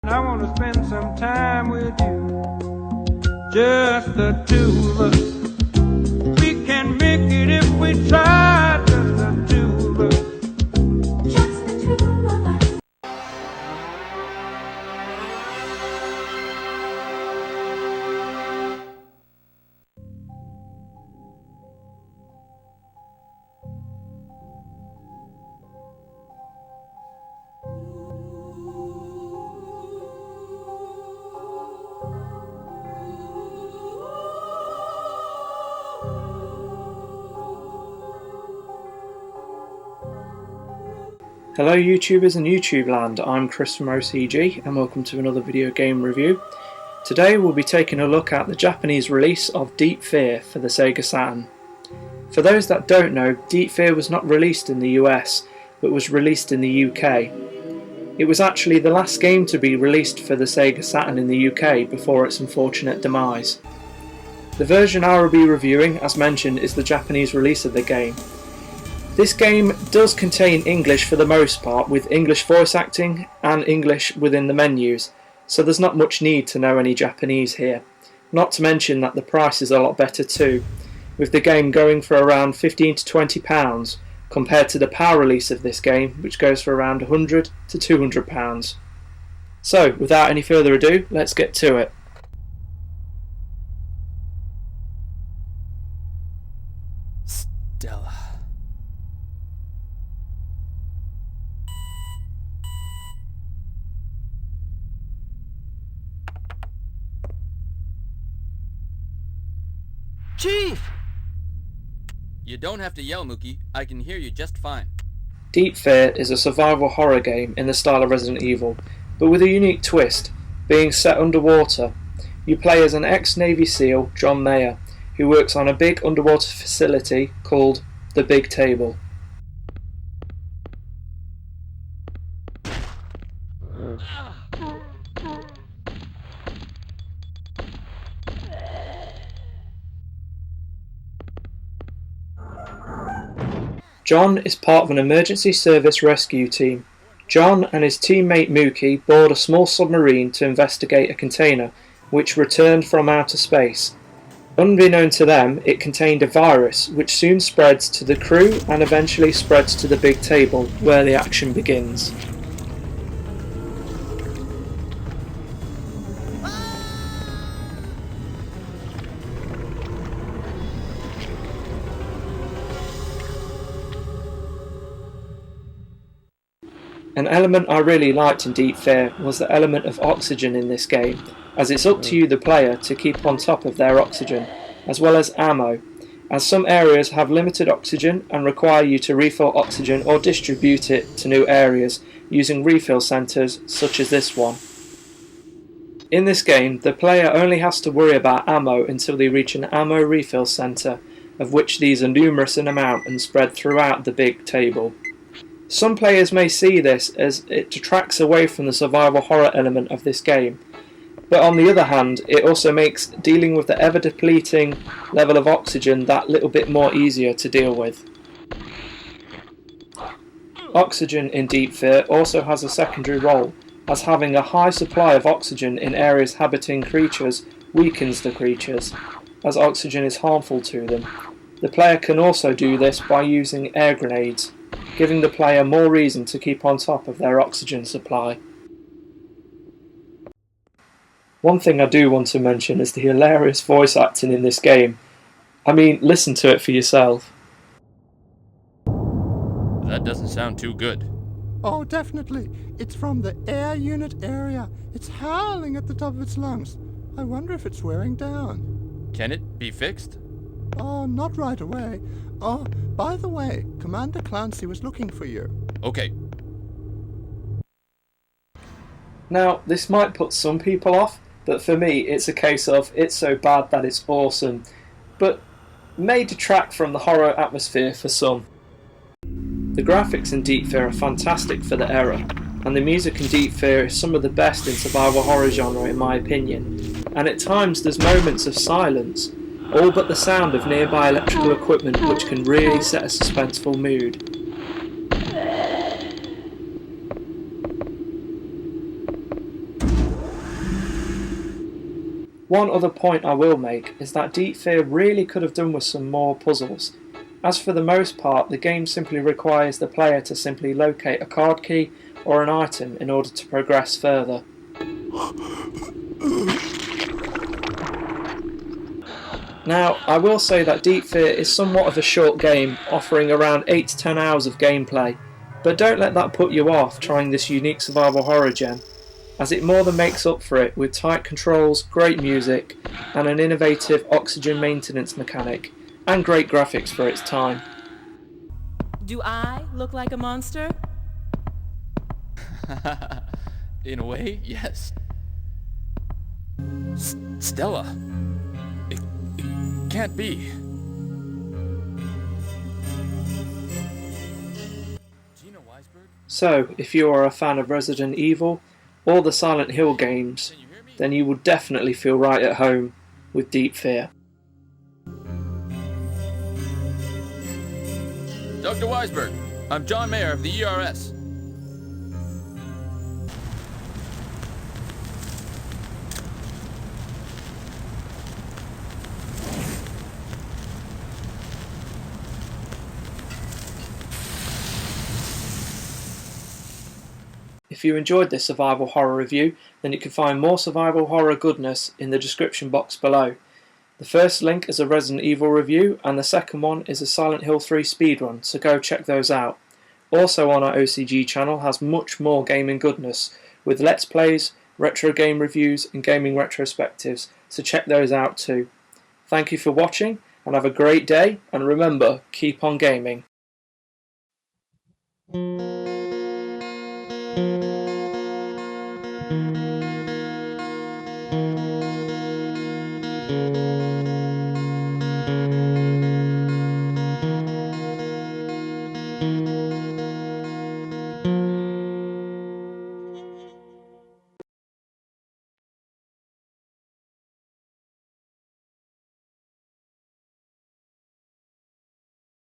I want to spend some time with you, just the two of us. We can make it if we try, just the two of us. Just the two of us. Hello YouTubers and YouTube land, I'm Chris from OCG and welcome to another video game review. Today we'll be taking a look at the Japanese release of Deep Fear for the Sega Saturn. For those that don't know, Deep Fear was not released in the US, but was released in the UK. It was actually the last game to be released for the Sega Saturn in the UK before its unfortunate demise. The version I will be reviewing, as mentioned, is the Japanese release of the game. This game does contain English for the most part, with English voice acting and English within the menus, so there's not much need to know any Japanese here. Not to mention that the price is a lot better too, with the game going for around £15 to £20 compared to the PAL release of this game, which goes for around £100 to £200. So, without any further ado, let's get to it. Stella. Chief! You don't have to yell, Mookie. I can hear you just fine. Deep Fear is a survival horror game in the style of Resident Evil, but with a unique twist, being set underwater. You play as an ex-Navy SEAL, John Mayer, who works on a big underwater facility called the Big Table. John is part of an emergency service rescue team. John and his teammate Mookie board a small submarine to investigate a container which returned from outer space. Unbeknown to them, it contained a virus which soon spreads to the crew and eventually spreads to the Big Table, where the action begins. An element I really liked in Deep Fear was the element of oxygen in this game, as it's up to you the player to keep on top of their oxygen, as well as ammo, as some areas have limited oxygen and require you to refill oxygen or distribute it to new areas using refill centres such as this one. In this game, the player only has to worry about ammo until they reach an ammo refill centre, of which these are numerous in amount and spread throughout the Big Table. Some players may see this as it detracts away from the survival horror element of this game, but on the other hand, it also makes dealing with the ever-depleting level of oxygen that little bit more easier to deal with. Oxygen in Deep Fear also has a secondary role, as having a high supply of oxygen in areas habiting creatures weakens the creatures, as oxygen is harmful to them. The player can also do this by using air grenades, giving the player more reason to keep on top of their oxygen supply. One thing I do want to mention is the hilarious voice acting in this game. I mean, listen to it for yourself. That doesn't sound too good. Oh, definitely. It's from the air unit area. It's howling at the top of its lungs. I wonder if it's wearing down. Can it be fixed? Oh, not right away. Oh, by the way, Commander Clancy was looking for you. Okay. Now, this might put some people off, but for me it's a case of it's so bad that it's awesome, but may detract from the horror atmosphere for some. The graphics in Deep Fear are fantastic for the era, and the music in Deep Fear is some of the best in survival horror genre in my opinion, and at times there's moments of silence, all but the sound of nearby electrical equipment which can really set a suspenseful mood. One other point I will make is that Deep Fear really could have done with some more puzzles, as for the most part the game simply requires the player to simply locate a card key or an item in order to progress further. Now, I will say that Deep Fear is somewhat of a short game, offering around 8 to 10 hours of gameplay, but don't let that put you off trying this unique survival horror gem, as it more than makes up for it with tight controls, great music, and an innovative oxygen maintenance mechanic, and great graphics for its time. Do I look like a monster? In a way, yes. Stella. It can't be. So, if you are a fan of Resident Evil or the Silent Hill games, then you will definitely feel right at home with Deep Fear. Dr. Weisberg, I'm John Mayer of the ERS. If you enjoyed this survival horror review, then you can find more survival horror goodness in the description box below. The first link is a Resident Evil review and the second one is a Silent Hill 3 speedrun, so go check those out. Also on our OCG channel has much more gaming goodness with Let's Plays, retro game reviews and gaming retrospectives, so check those out too. Thank you for watching and have a great day, and remember, keep on gaming.